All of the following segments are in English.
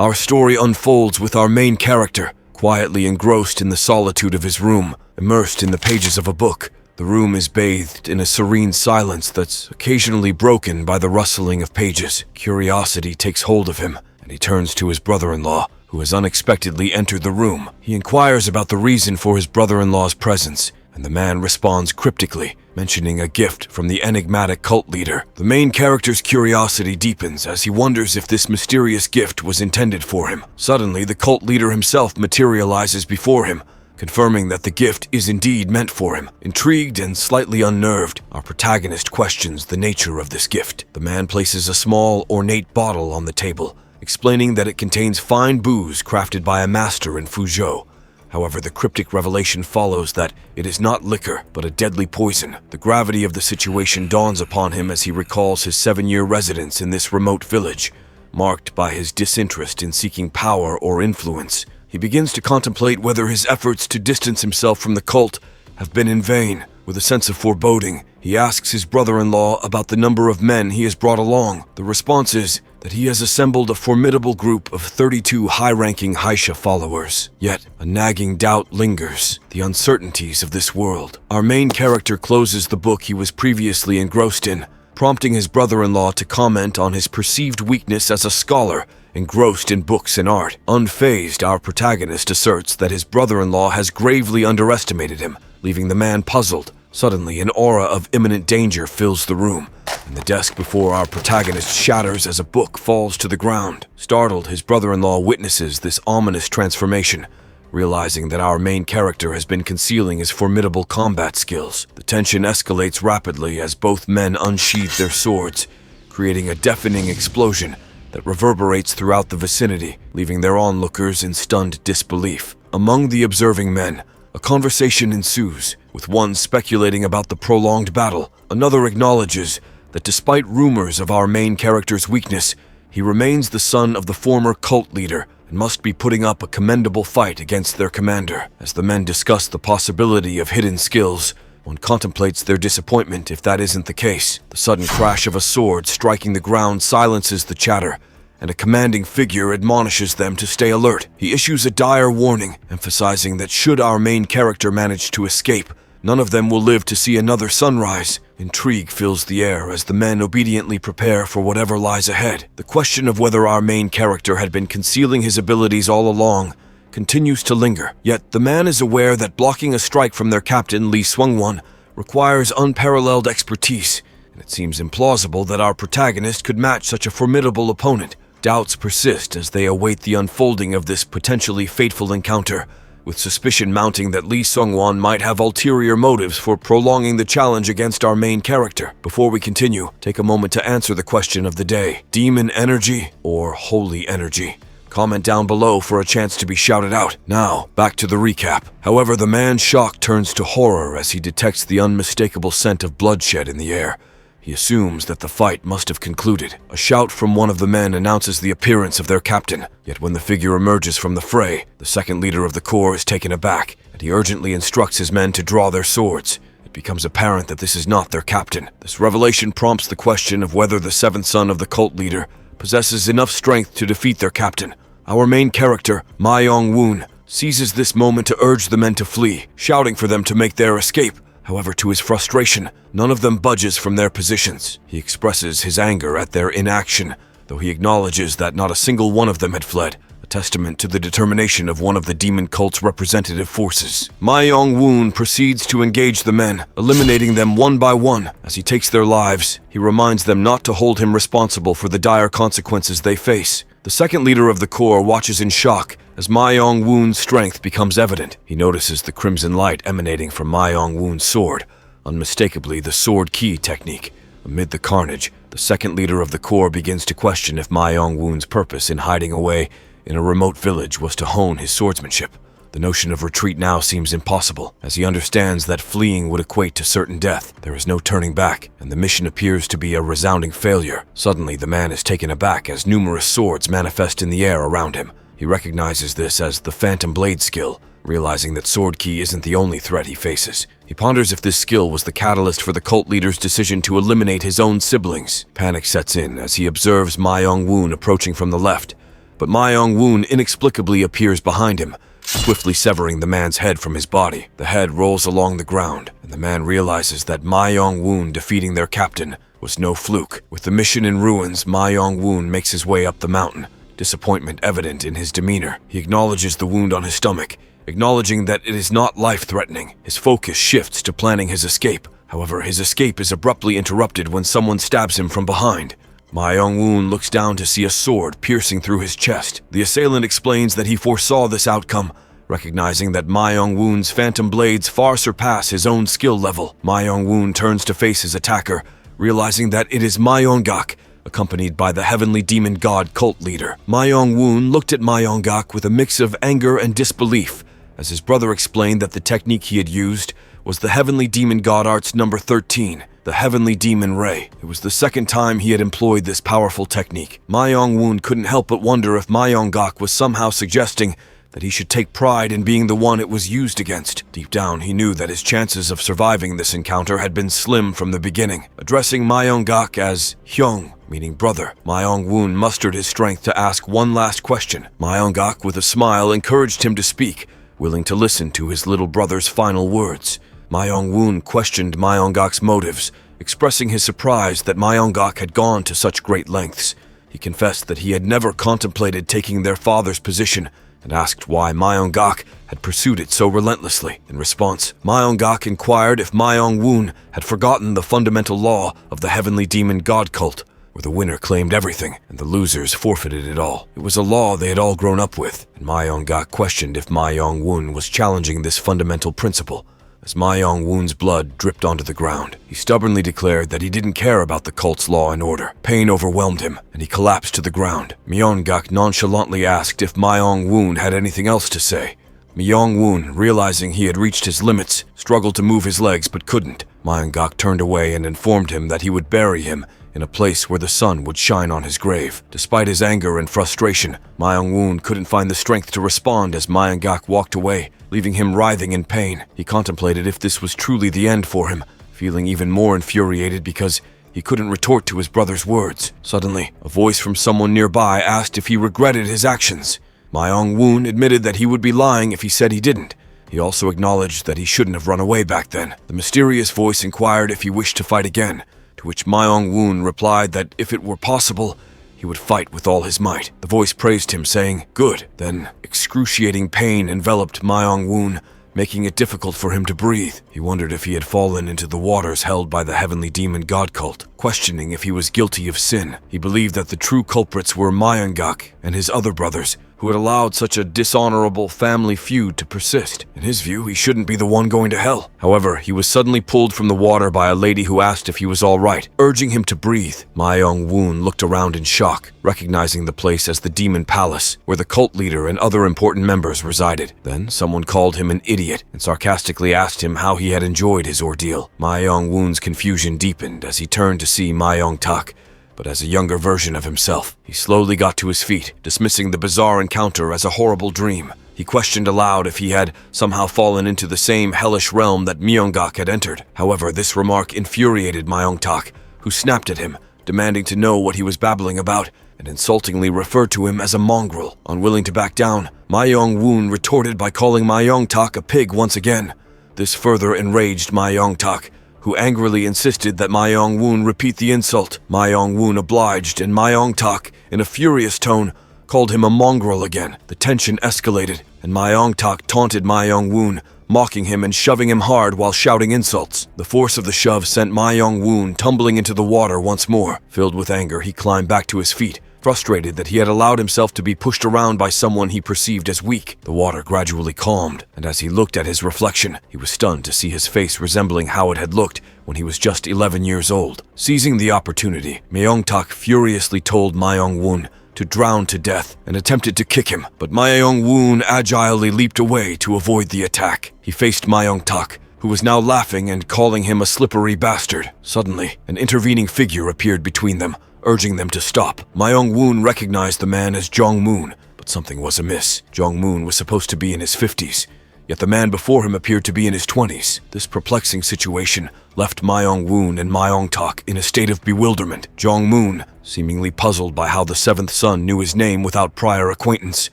Our story unfolds with our main character, quietly engrossed in the solitude of his room, immersed in the pages of a book. The room is bathed in a serene silence that's occasionally broken by the rustling of pages. Curiosity takes hold of him, and he turns to his brother-in-law, who has unexpectedly entered the room. He inquires about the reason for his brother-in-law's presence, and the man responds cryptically, mentioning a gift from the enigmatic cult leader. The main character's curiosity deepens as he wonders if this mysterious gift was intended for him. Suddenly, the cult leader himself materializes before him, confirming that the gift is indeed meant for him. Intrigued and slightly unnerved, our protagonist questions the nature of this gift. The man places a small, ornate bottle on the table, explaining that it contains fine booze crafted by a master in Fuzhou. However, the cryptic revelation follows that it is not liquor, but a deadly poison. The gravity of the situation dawns upon him as he recalls his 7-year residence in this remote village, marked by his disinterest in seeking power or influence. He begins to contemplate whether his efforts to distance himself from the cult have been in vain. With a sense of foreboding, he asks his brother-in-law about the number of men he has brought along. The response is that he has assembled a formidable group of 32 high-ranking Haisha followers. Yet, a nagging doubt lingers, the uncertainties of this world. Our main character closes the book he was previously engrossed in, prompting his brother-in-law to comment on his perceived weakness as a scholar engrossed in books and art. Unfazed, our protagonist asserts that his brother-in-law has gravely underestimated him, leaving the man puzzled. Suddenly, an aura of imminent danger fills the room, and the desk before our protagonist shatters as a book falls to the ground. Startled, his brother-in-law witnesses this ominous transformation, realizing that our main character has been concealing his formidable combat skills. The tension escalates rapidly as both men unsheath their swords, creating a deafening explosion that reverberates throughout the vicinity, leaving their onlookers in stunned disbelief. Among the observing men, a conversation ensues, with one speculating about the prolonged battle. Another acknowledges that despite rumors of our main character's weakness, he remains the son of the former cult leader and must be putting up a commendable fight against their commander. As the men discuss the possibility of hidden skills, one contemplates their disappointment if that isn't the case. The sudden crash of a sword striking the ground silences the chatter, and a commanding figure admonishes them to stay alert. He issues a dire warning, emphasizing that should our main character manage to escape, none of them will live to see another sunrise. Intrigue fills the air as the men obediently prepare for whatever lies ahead. The question of whether our main character had been concealing his abilities all along continues to linger. Yet the man is aware that blocking a strike from their captain, Li Sungwon, requires unparalleled expertise, and it seems implausible that our protagonist could match such a formidable opponent. Doubts persist as they await the unfolding of this potentially fateful encounter, with suspicion mounting that Lee Sungwon might have ulterior motives for prolonging the challenge against our main character. Before we continue, take a moment to answer the question of the day: demon energy or holy energy? Comment down below for a chance to be shouted out. Now, back to the recap. However, the man's shock turns to horror as he detects the unmistakable scent of bloodshed in the air. He assumes that the fight must have concluded. A shout from one of the men announces the appearance of their captain. Yet when the figure emerges from the fray, the second leader of the corps is taken aback, and he urgently instructs his men to draw their swords. It becomes apparent that this is not their captain. This revelation prompts the question of whether the seventh son of the cult leader possesses enough strength to defeat their captain. Our main character, Ma Yong-woon, seizes this moment to urge the men to flee, shouting for them to make their escape. However, to his frustration, none of them budges from their positions. He expresses his anger at their inaction, though he acknowledges that not a single one of them had fled, a testament to the determination of one of the demon cult's representative forces. Ma Yong-woon proceeds to engage the men, eliminating them one by one. As he takes their lives, he reminds them not to hold him responsible for the dire consequences they face. The second leader of the corps watches in shock as Ma Yong-woon's strength becomes evident. He notices the crimson light emanating from Ma Yong-woon's sword, unmistakably the sword key technique. Amid the carnage, the second leader of the corps begins to question if Ma Yong-woon's purpose in hiding away in a remote village was to hone his swordsmanship. The notion of retreat now seems impossible, as he understands that fleeing would equate to certain death. There is no turning back, and the mission appears to be a resounding failure. Suddenly, the man is taken aback as numerous swords manifest in the air around him. He recognizes this as the Phantom Blade skill, realizing that Sword Key isn't the only threat he faces. He ponders if this skill was the catalyst for the cult leader's decision to eliminate his own siblings. Panic sets in as he observes Ma Yong-woon approaching from the left, but Ma Young-woon inexplicably appears behind him, swiftly severing the man's head from his body. The head rolls along the ground, and the man realizes that Ma Young-woon defeating their captain was no fluke. With the mission in ruins, Ma Young-woon makes his way up the mountain, disappointment evident in his demeanor. He acknowledges the wound on his stomach, acknowledging that it is not life-threatening. His focus shifts to planning his escape. However, his escape is abruptly interrupted when someone stabs him from behind. Ma Young-woon looks down to see a sword piercing through his chest. The assailant explains that he foresaw this outcome, recognizing that Ma Young-woon's phantom blades far surpass his own skill level. Ma Young-woon turns to face his attacker, realizing that it is Ma Young-gak, accompanied by the heavenly demon god cult leader. Ma Young-woon looked at Ma Young-gak with a mix of anger and disbelief, as his brother explained that the technique he had used was the heavenly demon god arts number 13, the heavenly demon ray. It was the second time he had employed this powerful technique. Ma Young-woon couldn't help but wonder if Ma Young-gak was somehow suggesting that he should take pride in being the one it was used against. Deep down, he knew that his chances of surviving this encounter had been slim from the beginning. Addressing Ma Young-gak as Hyung, meaning brother, Ma Young-woon mustered his strength to ask one last question. Ma Young-gak, with a smile, encouraged him to speak, willing to listen to his little brother's final words. Ma Young-woon questioned Ma Young-gak's motives, expressing his surprise that Ma Young-gak had gone to such great lengths. He confessed that he had never contemplated taking their father's position and asked why Ma Young-gak had pursued it so relentlessly. In response, Ma Young-gak inquired if Ma Young-woon had forgotten the fundamental law of the heavenly demon god cult, where the winner claimed everything and the losers forfeited it all. It was a law they had all grown up with, and Ma Young-gak questioned if Ma Young-woon was challenging this fundamental principle. As Ma Young-woon's blood dripped onto the ground, he stubbornly declared that he didn't care about the cult's law and order. Pain overwhelmed him, and he collapsed to the ground. Ma Young-gak nonchalantly asked if Ma Young-woon had anything else to say. Ma Young-woon, realizing he had reached his limits, struggled to move his legs but couldn't. Ma Young-gak turned away and informed him that he would bury him in a place where the sun would shine on his grave. Despite his anger and frustration, Ma Young-woon couldn't find the strength to respond as Ma Young-gak walked away, leaving him writhing in pain. He contemplated if this was truly the end for him, feeling even more infuriated because he couldn't retort to his brother's words. Suddenly, a voice from someone nearby asked if he regretted his actions. Ma Young-woon admitted that he would be lying if he said he didn't. He also acknowledged that he shouldn't have run away back then. The mysterious voice inquired if he wished to fight again, to which Ma Young-woon replied that if it were possible, he would fight with all his might. The voice praised him, saying, "Good." Then excruciating pain enveloped Ma Young-woon, making it difficult for him to breathe. He wondered if he had fallen into the waters held by the heavenly demon god cult, questioning if he was guilty of sin. He believed that the true culprits were Ma Young-gak and his other brothers, who had allowed such a dishonorable family feud to persist. In his view, he shouldn't be the one going to hell. However, he was suddenly pulled from the water by a lady who asked if he was all right, urging him to breathe. Ma Young-woon looked around in shock, recognizing the place as the Demon Palace, where the cult leader and other important members resided. Then someone called him an idiot and sarcastically asked him how he had enjoyed his ordeal. Ma Young-woon's confusion deepened as he turned to see Ma Young-tak, but as a younger version of himself. He slowly got to his feet, dismissing the bizarre encounter as a horrible dream. He questioned aloud if he had somehow fallen into the same hellish realm that Ma Young-gak had entered. However, this remark infuriated Ma Young-tak, who snapped at him, demanding to know what he was babbling about, and insultingly referred to him as a mongrel. Unwilling to back down, Ma Young-woon retorted by calling Ma Young-tak a pig once again. This further enraged Ma Young-tak, who angrily insisted that Ma Young-woon repeat the insult. Ma Young-woon obliged, and Ma Young-tak, in a furious tone, called him a mongrel again. The tension escalated, and Ma Young-tak taunted Ma Young-woon, mocking him and shoving him hard while shouting insults. The force of the shove sent Ma Young-woon tumbling into the water once more. Filled with anger, he climbed back to his feet, frustrated that he had allowed himself to be pushed around by someone he perceived as weak. The water gradually calmed, and as he looked at his reflection, he was stunned to see his face resembling how it had looked when he was just 11 years old. Seizing the opportunity, Ma Young-tak furiously told Ma Young-woon to drown to death and attempted to kick him, but Ma Young-woon agilely leaped away to avoid the attack. He faced Ma Young-tak, who was now laughing and calling him a slippery bastard. Suddenly, an intervening figure appeared between them, urging them to stop. Ma Young-woon recognized the man as Jong-moon, but something was amiss. Jong-moon was supposed to be in his 50s. yet the man before him appeared to be in his 20s. This perplexing situation left Myong-woon and Myong-tak in a state of bewilderment. Jong-moon, seemingly puzzled by how the seventh son knew his name without prior acquaintance,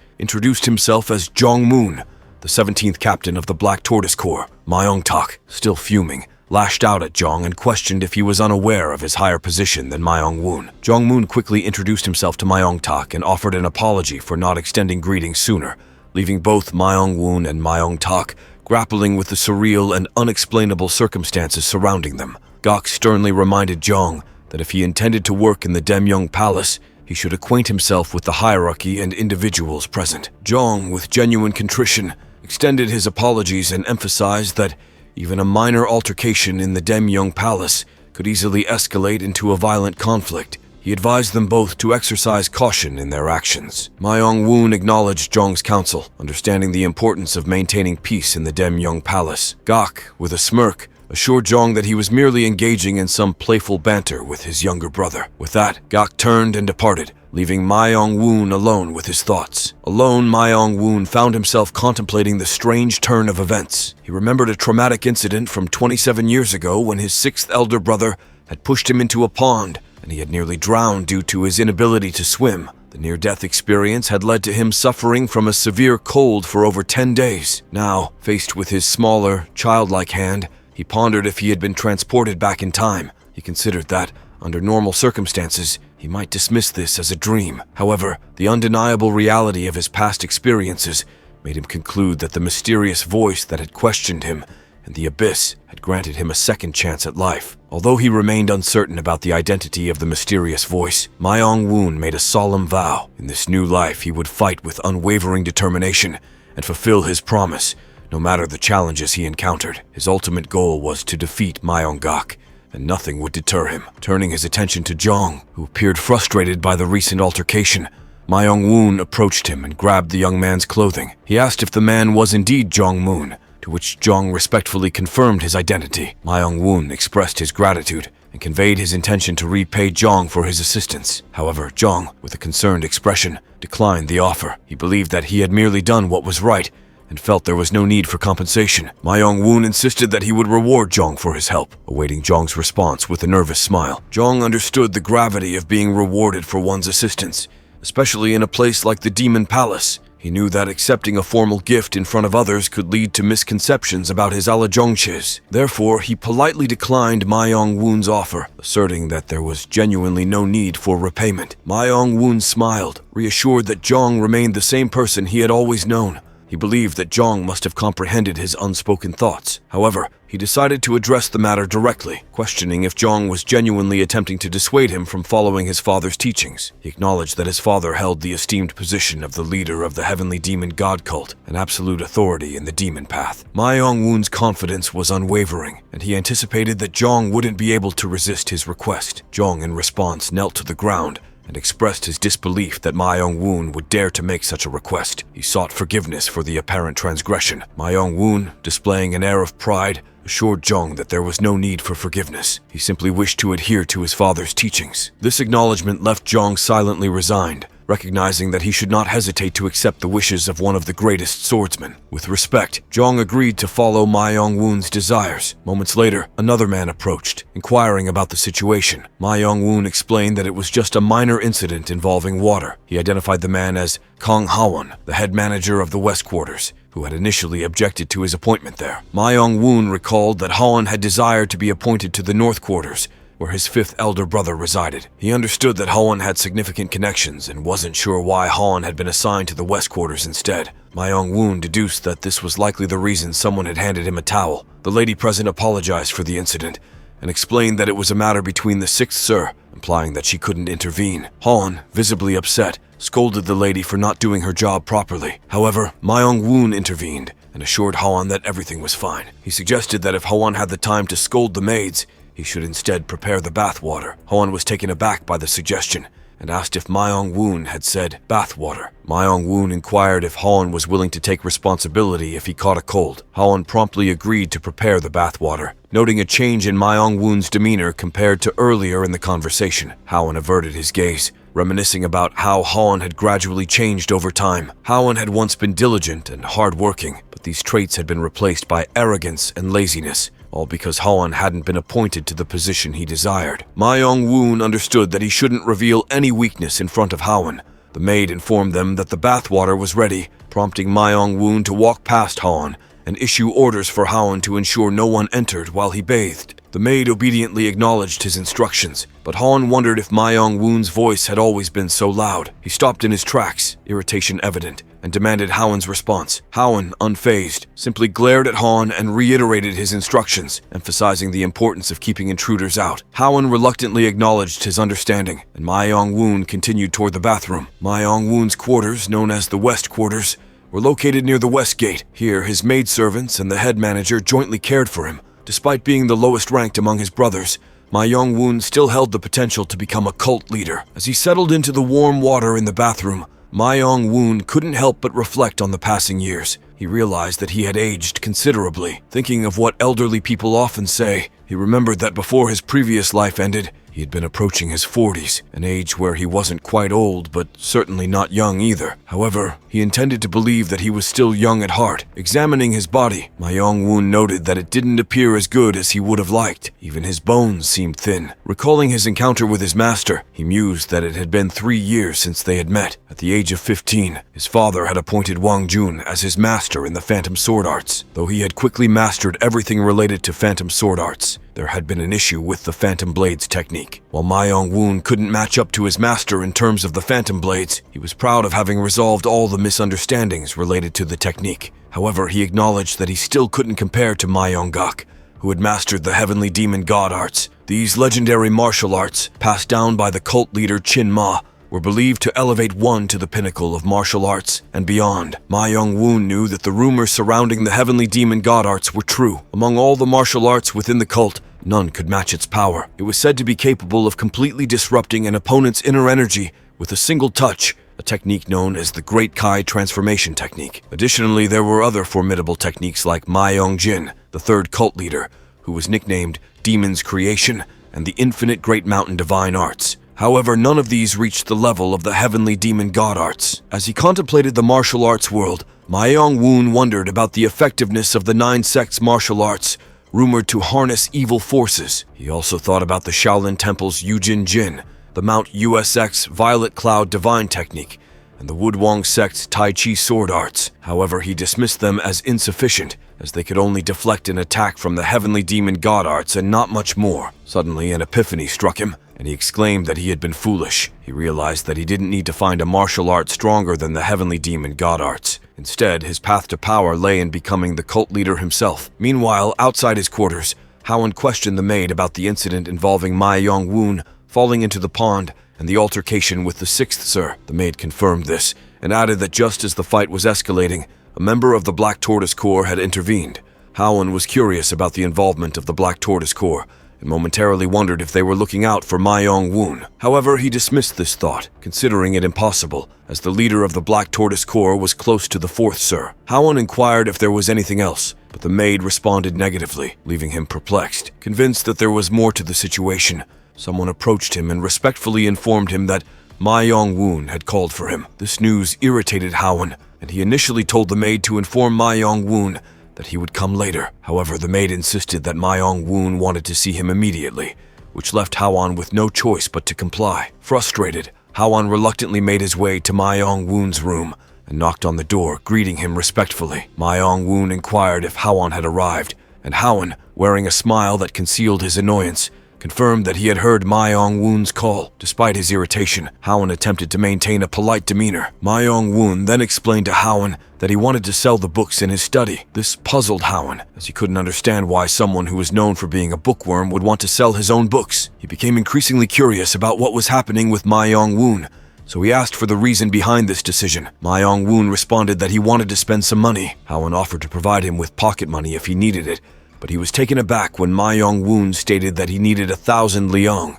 introduced himself as Jong-moon, the 17th captain of the Black Tortoise Corps. Myong-tak, still fuming, lashed out at Jong and questioned if he was unaware of his higher position than Myong-woon. Jong-moon quickly introduced himself to Myong-tak and offered an apology for not extending greetings sooner, leaving both Myong-woon and Myong-tak grappling with the surreal and unexplainable circumstances surrounding them. Gok sternly reminded Jong that if he intended to work in the Demyung Palace, he should acquaint himself with the hierarchy and individuals present. Jong, with genuine contrition, extended his apologies and emphasized that even a minor altercation in the Demyung Palace could easily escalate into a violent conflict. He advised them both to exercise caution in their actions. Myong-woon acknowledged Jong's counsel, understanding the importance of maintaining peace in the Demyung Palace. Gok, with a smirk, assured Jong that he was merely engaging in some playful banter with his younger brother. With that, Gok turned and departed, leaving Myong-woon alone with his thoughts. Alone, Myong-woon found himself contemplating the strange turn of events. He remembered a traumatic incident from 27 years ago when his sixth elder brother had pushed him into a pond, and he had nearly drowned due to his inability to swim. The near-death experience had led to him suffering from a severe cold for over 10 days. Now, faced with his smaller, childlike hand, he pondered if he had been transported back in time. He considered that, under normal circumstances, he might dismiss this as a dream. However, the undeniable reality of his past experiences made him conclude that the mysterious voice that had questioned him and the abyss had granted him a second chance at life. Although he remained uncertain about the identity of the mysterious voice, Myong-woon made a solemn vow. In this new life, he would fight with unwavering determination and fulfill his promise, no matter the challenges he encountered. His ultimate goal was to defeat Myong-gak, and nothing would deter him. Turning his attention to Jong, who appeared frustrated by the recent altercation, Myong-woon approached him and grabbed the young man's clothing. He asked if the man was indeed Jong-moon, to which Jong respectfully confirmed his identity. Myong-woon expressed his gratitude and conveyed his intention to repay Jong for his assistance. However, Jong, with a concerned expression, declined the offer. He believed that he had merely done what was right and felt there was no need for compensation. Myong-woon insisted that he would reward Jong for his help, awaiting Jong's response with a nervous smile. Jong understood the gravity of being rewarded for one's assistance, especially in a place like the Demon Palace. He knew that accepting a formal gift in front of others could lead to misconceptions about his allajongches. Therefore, he politely declined Myong-woon's offer, asserting that there was genuinely no need for repayment. Myong-woon smiled, reassured that Jong remained the same person he had always known. He believed that Jong must have comprehended his unspoken thoughts. However, he decided to address the matter directly, questioning if Jong was genuinely attempting to dissuade him from following his father's teachings. He acknowledged that his father held the esteemed position of the leader of the heavenly demon god cult, an absolute authority in the demon path. Myong-woon's confidence was unwavering, and he anticipated that Jong wouldn't be able to resist his request. Jong, in response, knelt to the ground and expressed his disbelief that Myong-woon would dare to make such a request. He sought forgiveness for the apparent transgression. Myong-woon, displaying an air of pride, assured Jong that there was no need for forgiveness. He simply wished to adhere to his father's teachings. This acknowledgement left Jong silently resigned, recognizing that he should not hesitate to accept the wishes of one of the greatest swordsmen. With respect, Jong agreed to follow Myong-woon's desires. Moments later, another man approached, inquiring about the situation. Myong-woon explained that it was just a minor incident involving water. He identified the man as Kang Ha-won, the head manager of the West Quarters, who had initially objected to his appointment there. Myong-woon recalled that Ha-won had desired to be appointed to the North Quarters, where his fifth elder brother resided. He understood that Ha-won had significant connections and wasn't sure why Ha-won had been assigned to the West Quarters instead. Myong-woon deduced that this was likely the reason someone had handed him a towel. The lady present apologized for the incident and explained that it was a matter between the sixth sir, implying that she couldn't intervene. Ha-won, visibly upset, scolded the lady for not doing her job properly. However, Myong-woon intervened and assured Ha-won that everything was fine. He suggested that if Ha-won had the time to scold the maids, he should instead prepare the bath water. Ha-won was taken aback by the suggestion and asked if Myong-woon had said bath water. Myong-woon inquired if Ha-won was willing to take responsibility if he caught a cold. Ha-won promptly agreed to prepare the bath water, noting a change in Myong-woon's demeanor compared to earlier in the conversation. Ha-won averted his gaze, reminiscing about how Hawan had gradually changed over time. Hawan had once been diligent and hardworking, but these traits had been replaced by arrogance and laziness, all because Hawan hadn't been appointed to the position he desired. Ma Yong-woon understood that he shouldn't reveal any weakness in front of Hawan. The maid informed them that the bathwater was ready, prompting Ma Yong-woon to walk past Hawan and issue orders for Hawan to ensure no one entered while he bathed. The maid obediently acknowledged his instructions, but Hawan wondered if Ma Yong-woon's voice had always been so loud. He stopped in his tracks, irritation evident, and demanded Hawan's response. Hawan, unfazed, simply glared at Hawan and reiterated his instructions, emphasizing the importance of keeping intruders out. Hawan reluctantly acknowledged his understanding, and Ma Yong-woon continued toward the bathroom. Ma Yong-woon's quarters, known as the West Quarters, were located near the West Gate. Here, his maidservants and the head manager jointly cared for him. Despite being the lowest ranked among his brothers, Ma Yong-woon still held the potential to become a cult leader. As he settled into the warm water in the bathroom, Ma Yong-woon couldn't help but reflect on the passing years. He realized that he had aged considerably. Thinking of what elderly people often say, he remembered that before his previous life ended, he had been approaching his 40s, an age where he wasn't quite old, but certainly not young either. However, he intended to believe that he was still young at heart. Examining his body, Ma Yong-woon noted that it didn't appear as good as he would have liked. Even his bones seemed thin. Recalling his encounter with his master, he mused that it had been 3 years since they had met. At the age of 15, his father had appointed Wang Jun as his master in the Phantom Sword Arts. Though he had quickly mastered everything related to Phantom Sword Arts, there had been an issue with the Phantom Blades technique. While Ma Yong-woon couldn't match up to his master in terms of the Phantom Blades, he was proud of having resolved all the misunderstandings related to the technique. However, he acknowledged that he still couldn't compare to Ma Yong-gak, who had mastered the Heavenly Demon God Arts. These legendary martial arts, passed down by the cult leader Chin Ma, were believed to elevate one to the pinnacle of martial arts and beyond. Ma Yong-woon knew that the rumors surrounding the Heavenly Demon God Arts were true. Among all the martial arts within the cult, none could match its power. It was said to be capable of completely disrupting an opponent's inner energy with a single touch, a technique known as the Great Kai Transformation Technique. Additionally, there were other formidable techniques like Ma Yong-jin, the third cult leader, who was nicknamed Demon's Creation, and the Infinite Great Mountain Divine Arts. However, none of these reached the level of the Heavenly Demon God Arts. As he contemplated the martial arts world, Ma Yong-woon wondered about the effectiveness of the 9 sects martial arts, rumored to harness evil forces. He also thought about the Shaolin Temple's Yujin Jin, the Mount USX Violet Cloud Divine Technique, and the Woodwong sect's Tai Chi Sword Arts. However, he dismissed them as insufficient, as they could only deflect an attack from the Heavenly Demon God Arts and not much more. Suddenly, an epiphany struck him, and he exclaimed that he had been foolish. He realized that he didn't need to find a martial art stronger than the Heavenly Demon God Arts. Instead, his path to power lay in becoming the cult leader himself. Meanwhile, outside his quarters, Hawan questioned the maid about the incident involving Ma Yong-woon falling into the pond and the altercation with the 6th Sir. The maid confirmed this, and added that just as the fight was escalating, a member of the Black Tortoise Corps had intervened. Hawan was curious about the involvement of the Black Tortoise Corps, and momentarily wondered if they were looking out for Ma Yong-woon. However, he dismissed this thought, considering it impossible, as the leader of the Black Tortoise Corps was close to the 4th Sir. Hawan inquired if there was anything else, but the maid responded negatively, leaving him perplexed. Convinced that there was more to the situation, someone approached him and respectfully informed him that Ma Yong-woon had called for him. This news irritated Hawan, and he initially told the maid to inform Ma Yong-woon that he would come later. However, the maid insisted that Ma Yong-woon wanted to see him immediately, which left Hawan with no choice but to comply. Frustrated, Hawan reluctantly made his way to Ma Yong-woon's room and knocked on the door, greeting him respectfully. Ma Yong-woon inquired if Hawan had arrived, and Hawan, wearing a smile that concealed his annoyance, confirmed that he had heard Ma Yong-woon's call. Despite his irritation, Hawan attempted to maintain a polite demeanor. Ma Yong-woon then explained to Hawan that he wanted to sell the books in his study. This puzzled Hawan, as he couldn't understand why someone who was known for being a bookworm would want to sell his own books. He became increasingly curious about what was happening with Ma Yong-woon, so he asked for the reason behind this decision. Ma Yong-woon responded that he wanted to spend some money. Hawan offered to provide him with pocket money if he needed it, but he was taken aback when Ma Yong-woon stated that he needed 1,000 liang.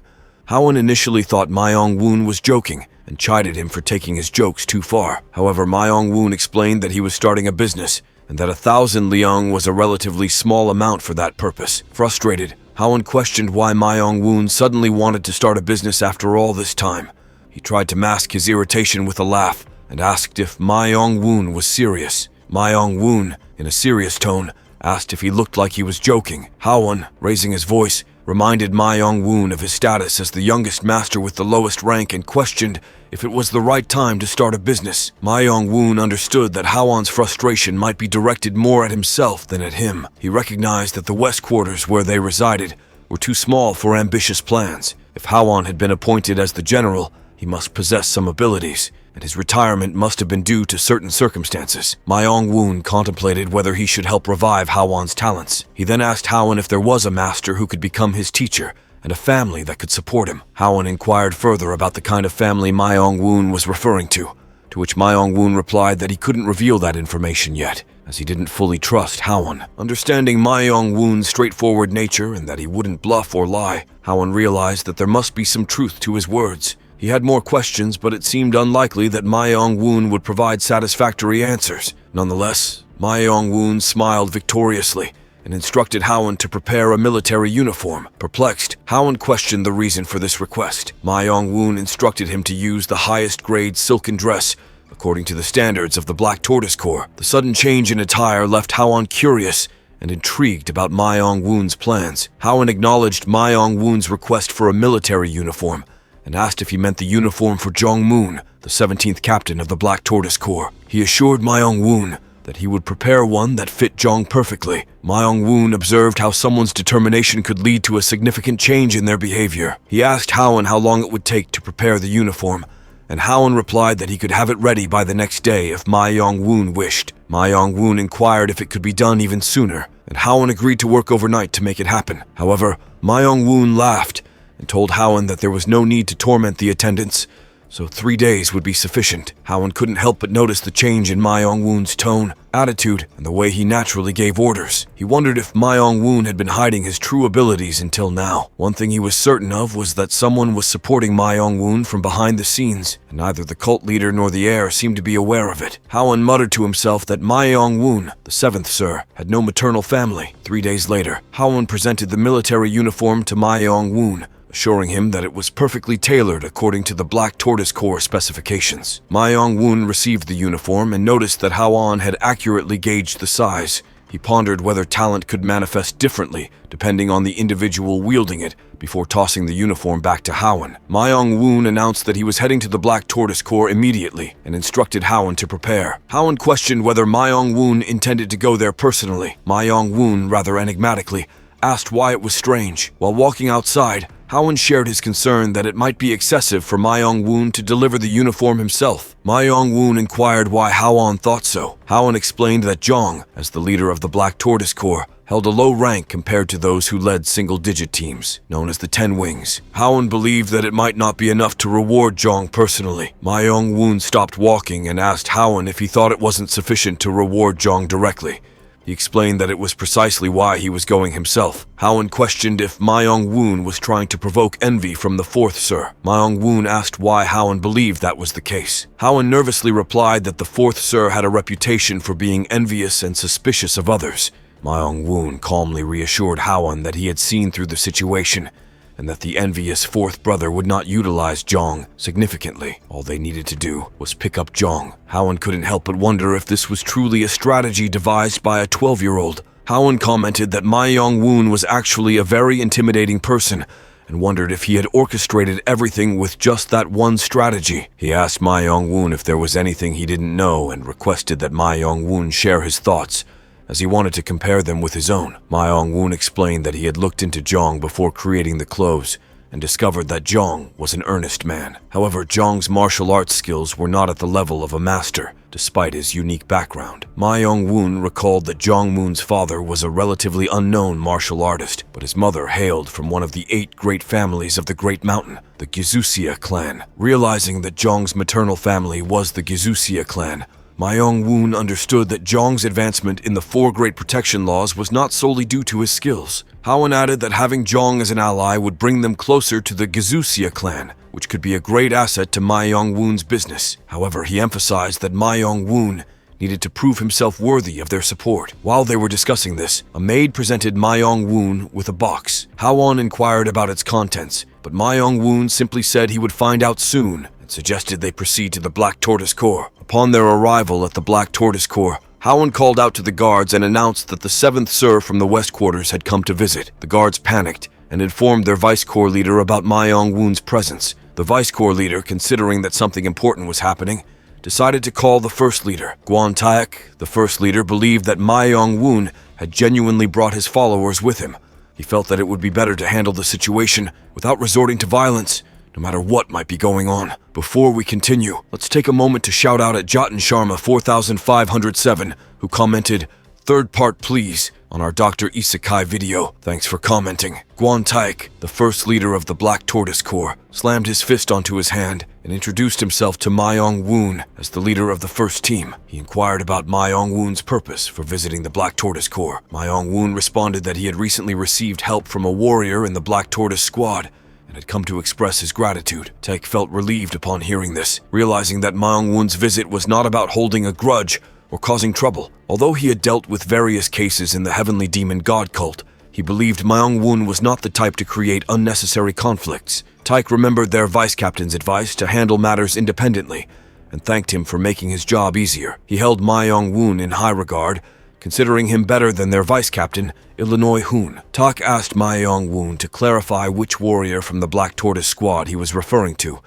Hawan initially thought Ma Yong-woon was joking and chided him for taking his jokes too far. However, Ma Yong-woon explained that he was starting a business and that 1,000 liang was a relatively small amount for that purpose. Frustrated, Hawan questioned why Ma Yong-woon suddenly wanted to start a business after all this time. He tried to mask his irritation with a laugh and asked if Ma Yong-woon was serious. Ma Yong-woon, in a serious tone, asked if he looked like he was joking. Howon, raising his voice, reminded Ma Yong-woon of his status as the youngest master with the lowest rank and questioned if it was the right time to start a business. Ma Yong-woon understood that Howon's frustration might be directed more at himself than at him. He recognized that the west quarters where they resided were too small for ambitious plans. If Howon had been appointed as the general, he must possess some abilities, and his retirement must have been due to certain circumstances. Ma Yong-woon contemplated whether he should help revive Howon's talents. He then asked Howon if there was a master who could become his teacher, and a family that could support him. Howon inquired further about the kind of family Ma Yong-woon was referring to which Ma Yong-woon replied that he couldn't reveal that information yet, as he didn't fully trust Howon. Understanding Ma Yong-woon's straightforward nature and that he wouldn't bluff or lie, Howon realized that there must be some truth to his words. He had more questions, but it seemed unlikely that Ma Yong-woon would provide satisfactory answers. Nonetheless, Ma Yong-woon smiled victoriously and instructed Howon to prepare a military uniform. Perplexed, Howon questioned the reason for this request. Ma Yong-woon instructed him to use the highest grade silken dress according to the standards of the Black Tortoise Corps. The sudden change in attire left Howon curious and intrigued about Ma Yong-woon's plans. Howon acknowledged Ma Yong-woon's request for a military uniform and asked if he meant the uniform for Jong-moon, the 17th captain of the Black Tortoise Corps. He assured Ma Yong-woon that he would prepare one that fit Jong perfectly. Ma Yong-woon observed how someone's determination could lead to a significant change in their behavior. He asked Howon how long it would take to prepare the uniform, and Howon replied that he could have it ready by the next day if Ma Yong-woon wished. Ma Yong-woon inquired if it could be done even sooner, and Howon agreed to work overnight to make it happen. However, Ma Yong-woon laughed and told Howon that there was no need to torment the attendants, so 3 days would be sufficient. Howon couldn't help but notice the change in Ma Yong-woon's tone, attitude, and the way he naturally gave orders. He wondered if Ma Yong-woon had been hiding his true abilities until now. One thing he was certain of was that someone was supporting Ma Yong-woon from behind the scenes, and neither the cult leader nor the heir seemed to be aware of it. Howon muttered to himself that Ma Yong-woon, the 7th Sir, had no maternal family. 3 days later, Howon presented the military uniform to Ma Yong-woon, assuring him that it was perfectly tailored according to the Black Tortoise Corps specifications. Ma Yong-woon received the uniform and noticed that Howon had accurately gauged the size. He pondered whether talent could manifest differently depending on the individual wielding it before tossing the uniform back to Howon. Ma Yong-woon announced that he was heading to the Black Tortoise Corps immediately and instructed Howon to prepare. Howon questioned whether Ma Yong-woon intended to go there personally. Ma Yong-woon, rather enigmatically, asked why it was strange. While walking outside, Howon shared his concern that it might be excessive for Ma Yong-woon to deliver the uniform himself. Ma Yong-woon inquired why Howon thought so. Howon explained that Jong, as the leader of the Black Tortoise Corps, held a low rank compared to those who led single-digit teams, known as the 10 Wings. Howon believed that it might not be enough to reward Jong personally. Ma Yong-woon stopped walking and asked Howon if he thought it wasn't sufficient to reward Jong directly. He explained that it was precisely why he was going himself. Howon questioned if Ma Yong-woon was trying to provoke envy from the 4th Sir. Ma Yong-woon asked why Howon believed that was the case. Howon nervously replied that the 4th Sir had a reputation for being envious and suspicious of others. Ma Yong-woon calmly reassured Howon that he had seen through the situation and that the envious 4th brother would not utilize Jong significantly. All they needed to do was pick up Jong. Howon couldn't help but wonder if this was truly a strategy devised by a 12-year-old. Howon commented that Ma Yong-woon was actually a very intimidating person and wondered if he had orchestrated everything with just that one strategy. He asked Ma Yong-woon if there was anything he didn't know and requested that Ma Yong-woon share his thoughts, as he wanted to compare them with his own. Ma Yong-woon explained that he had looked into Jong before creating the clothes and discovered that Jong was an earnest man. However, Jong's martial arts skills were not at the level of a master, despite his unique background. Ma Yong-woon recalled that Jong-moon's father was a relatively unknown martial artist, but his mother hailed from one of the 8 great families of the Great Mountain, the Gizusia clan. Realizing that Jong's maternal family was the Gizusia clan, Ma Yong-woon understood that Jong's advancement in the 4 great protection laws was not solely due to his skills. Howon added that having Jong as an ally would bring them closer to the Gizusia clan, which could be a great asset to Ma Yong-woon's business. However, he emphasized that Ma Yong-woon needed to prove himself worthy of their support. While they were discussing this, a maid presented Ma Yong-woon with a box. Howon inquired about its contents, but Ma Yong-woon simply said he would find out soon, and suggested they proceed to the Black Tortoise Corps. Upon their arrival at the Black Tortoise Corps, Howen called out to the guards and announced that the 7th Sir from the West Quarters had come to visit. The guards panicked and informed their Vice Corps leader about Ma Yong-woon's presence. The Vice Corps leader, considering that something important was happening, decided to call the First Leader. Guan Taek, the First Leader, believed that Ma Yong-woon had genuinely brought his followers with him. He felt that it would be better to handle the situation without resorting to violence, no matter what might be going on. Before we continue, let's take a moment to shout out at Jatin Sharma 4507, who commented, "Third part please," on our Dr. Isekai video. Thanks for commenting. Guan Taek, the First Leader of the Black Tortoise Corps, slammed his fist onto his hand and introduced himself to Ma Yong-woon as the leader of the first team. He inquired about Ma Yong-woon's purpose for visiting the Black Tortoise Corps. Ma Yong-woon responded that he had recently received help from a warrior in the Black Tortoise Squad and had come to express his gratitude. Taek felt relieved upon hearing this, realizing that Ma Yong-woon's visit was not about holding a grudge or causing trouble. Although he had dealt with various cases in the Heavenly Demon God cult, he believed Ma Yong-woon was not the type to create unnecessary conflicts. Taek remembered their vice captain's advice to handle matters independently and thanked him for making his job easier. He held Ma Yong-woon in high regard, considering him better than their vice captain, Illinois Hoon. Taek asked Ma Yong-woon to clarify which warrior from the Black Tortoise Squad he was referring to,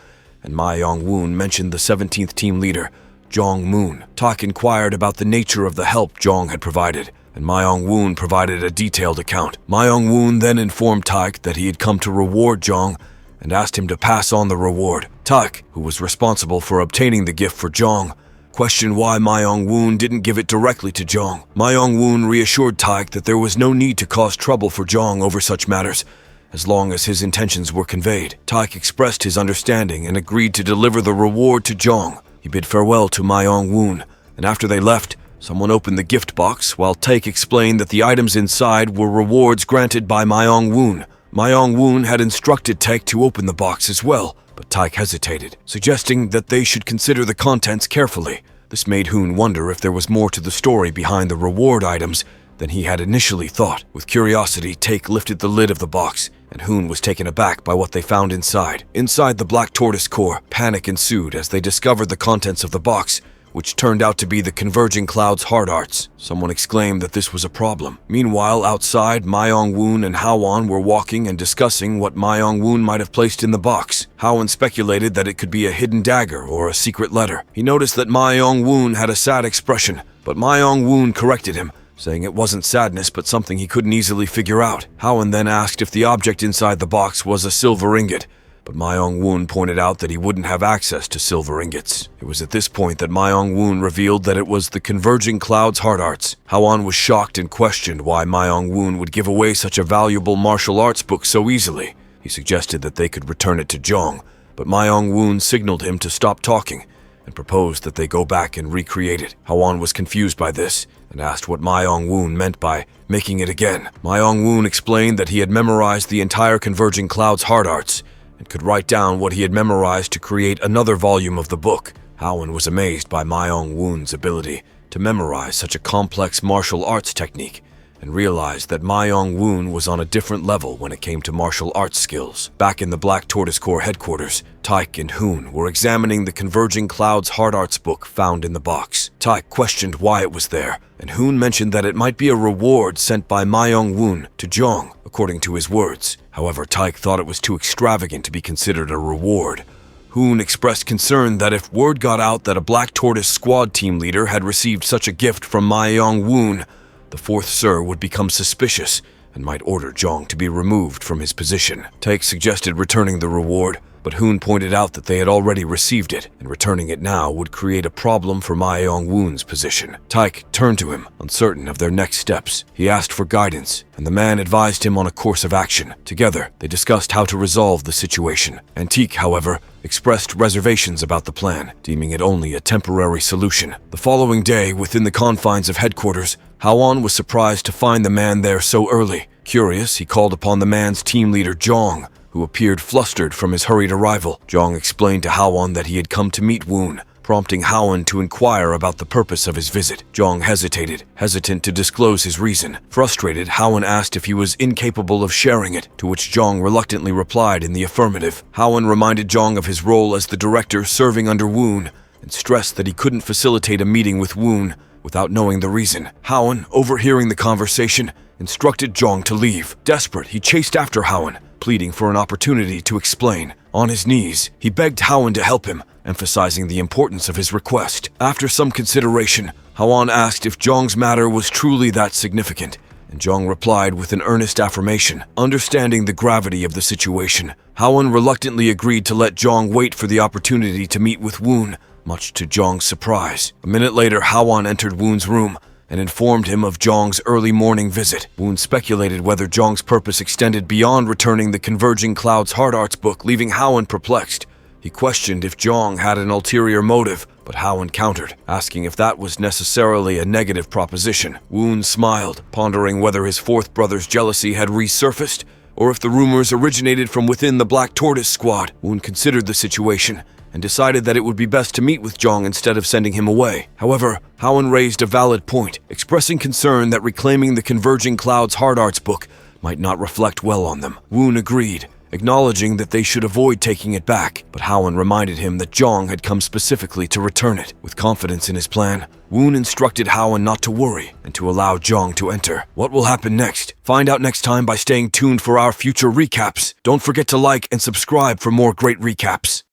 and Ma Yong-woon mentioned the 17th team leader, Jong Moon. Taek inquired about the nature of the help Jong had provided, and Ma Yong-woon provided a detailed account. Ma Yong-woon then informed Taek that he had come to reward Jong and asked him to pass on the reward. Taek, who was responsible for obtaining the gift for Jong, questioned why Ma Yong-woon didn't give it directly to Jong. Ma Yong-woon reassured Taek that there was no need to cause trouble for Jong over such matters, as long as his intentions were conveyed. Taek expressed his understanding and agreed to deliver the reward to Jong. He bid farewell to Ma Yong-woon, and after they left, someone opened the gift box while Taek explained that the items inside were rewards granted by Ma Yong-woon. Ma Yong-woon had instructed Taek to open the box as well, but Taek hesitated, suggesting that they should consider the contents carefully. This made Hoon wonder if there was more to the story behind the reward items than he had initially thought. With curiosity, Taek lifted the lid of the box, and Hoon was taken aback by what they found inside. Inside the Black Tortoise Corps, panic ensued as they discovered the contents of the box, which turned out to be the Converging Clouds hard arts. Someone exclaimed that this was a problem. Meanwhile, outside, Ma Yong-woon and Hwan were walking and discussing what Ma Yong-woon might have placed in the box. Hwan speculated that it could be a hidden dagger or a secret letter. He noticed that Ma Yong-woon had a sad expression, but Ma Yong-woon corrected him, saying it wasn't sadness but something he couldn't easily figure out. Hwan then asked if the object inside the box was a silver ingot, but Ma Yong-woon pointed out that he wouldn't have access to silver ingots. It was at this point that Ma Yong-woon revealed that it was the Converging Clouds hard arts. Hwan was shocked and questioned why Ma Yong-woon would give away such a valuable martial arts book so easily. He suggested that they could return it to Jong, but Ma Yong-woon signaled him to stop talking and proposed that they go back and recreate it. Hwan was confused by this and asked what Ma Yong-woon meant by making it again. Ma Yong-woon explained that he had memorized the entire Converging Clouds hard arts and could write down what he had memorized to create another volume of the book. Hwan was amazed by Ma Yong-woon's ability to memorize such a complex martial arts technique and realized that Ma Yong-woon was on a different level when it came to martial arts skills. Back in the Black Tortoise Corps headquarters, Taek and Hoon were examining the Converging Clouds hard arts book found in the box. Taek questioned why it was there, and Hoon mentioned that it might be a reward sent by Ma Yong-woon to Jong, according to his words. However, Taek thought it was too extravagant to be considered a reward. Hoon expressed concern that if word got out that a Black Tortoise squad team leader had received such a gift from Ma Yong-woon, the 4th Sir would become suspicious and might order Jong to be removed from his position. Taek suggested returning the reward, but Hoon pointed out that they had already received it, and returning it now would create a problem for Ma Yong-woon's position. Taek turned to him, uncertain of their next steps. He asked for guidance, and the man advised him on a course of action. Together, they discussed how to resolve the situation. Antique, however, expressed reservations about the plan, deeming it only a temporary solution. The following day, within the confines of headquarters, Hwan was surprised to find the man there so early. Curious, he called upon the man's team leader, Jong, who appeared flustered from his hurried arrival. Jong explained to Hwan that he had come to meet Woon, prompting Howen to inquire about the purpose of his visit. Jong hesitated, hesitant to disclose his reason. Frustrated, Howen asked if he was incapable of sharing it, to which Jong reluctantly replied in the affirmative. Howen reminded Jong of his role as the director serving under Woon, and stressed that he couldn't facilitate a meeting with Woon without knowing the reason. Howen, overhearing the conversation, instructed Jong to leave. Desperate, he chased after Howen, pleading for an opportunity to explain. On his knees, he begged Howen to help him, emphasizing the importance of his request. After some consideration, Howen asked if Jong's matter was truly that significant, and Jong replied with an earnest affirmation. Understanding the gravity of the situation, Howen reluctantly agreed to let Jong wait for the opportunity to meet with Woon, much to Jong's surprise. A minute later, Howen entered Woon's room and informed him of Jong's early morning visit. Woon speculated whether Jong's purpose extended beyond returning the Converging Clouds Hard Arts book, leaving Howen perplexed. He questioned if Jong had an ulterior motive, but Howen countered, asking if that was necessarily a negative proposition. Woon smiled, pondering whether his fourth brother's jealousy had resurfaced, or if the rumors originated from within the Black Tortoise squad. Woon considered the situation and decided that it would be best to meet with Jong instead of sending him away. However, Howen raised a valid point, expressing concern that reclaiming the Converging Clouds Hard Arts book might not reflect well on them. Woon agreed, acknowledging that they should avoid taking it back, but Howen reminded him that Jong had come specifically to return it. With confidence in his plan, Woon instructed Howen not to worry and to allow Jong to enter. What will happen next? Find out next time by staying tuned for our future recaps. Don't forget to like and subscribe for more great recaps.